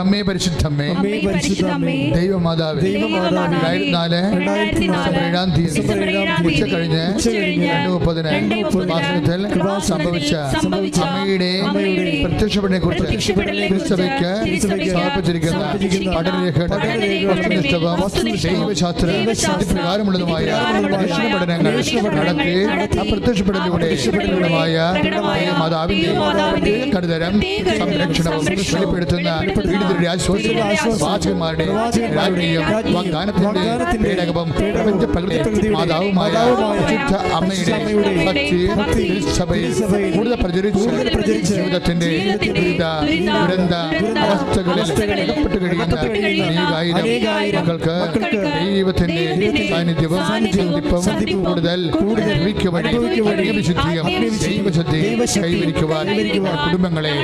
അമ്മേ പരിശുദ്ധമ്മേ, ദൈവമാതാവേ, 2004 ഉച്ച കഴിഞ്ഞ് 2:30 ഭാഷണത്തിൽ സംഭവിച്ച അമ്മയുടെ പ്രത്യക്ഷപ്പെടലിനെ കുറിച്ച് ക്രിസ്തവയ്ക്ക് സമർപ്പിച്ചിരിക്കുന്ന പഠനരേഖയുടെ ദൈവശാസ്ത്ര പ്രകാരമുള്ളതുമായ ഗവേഷണ പഠനങ്ങൾ നടത്തി പ്രത്യക്ഷപ്പെടലിലൂടെ മാതാവിന്റെ കരുതരം സംരക്ഷണവും വെളിപ്പെടുത്തുന്ന വാചകന്മാരുടെ രാജ്ഞിയും വാഗ്ദാനത്തിന്റെ പേടകവും പ്രപഞ്ച പ്രകൃതി മാതാവുമായ അമ്മയുടെ ഭക്തി സഭയിൽ കൂടുതൽ പ്രചരിച്ച് ജീവിതത്തിന്റെ ദുരന്ത അവസ്ഥകളിൽ അകപ്പെട്ടു കഴിയുന്ന മക്കൾക്ക് ദൈവത്തിന്റെ സാന്നിധ്യവും കൂടുതൽ വിശുദ്ധിയും ദൈവശുദ്ധി കൈവരിക്കുവാൻ കുടുംബങ്ങളെ